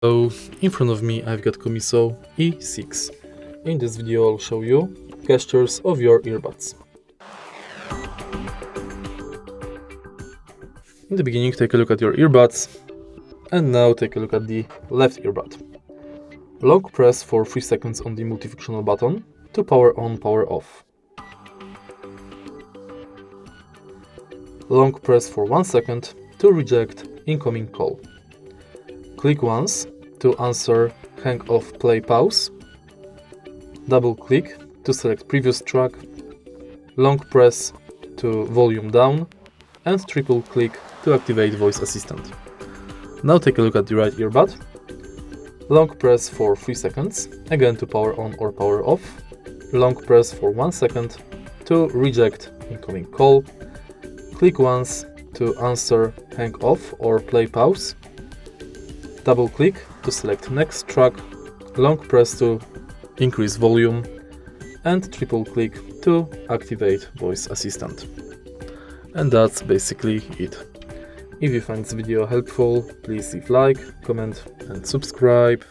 So in front of me I've got Comiso E6. In this video I'll show you gestures of your earbuds. In the beginning, take a look at your earbuds, and now take a look at the left earbud. Long press for 3 seconds on the multifunctional button to power on, power off. Long press for 1 second to reject incoming call. Click once to answer hang off, play, pause. Double click to select previous track. Long press to volume down, and triple click to activate voice assistant. Now take a look at the right earbud. Long press for 3 seconds, again to power on or power off. Long press for 1 second to reject incoming call. Click once to answer hang off or play, pause. Double click to select next track. Long press to increase volume, and triple click to activate voice assistant. And that's basically it. If you find this video helpful, please leave like, comment and subscribe.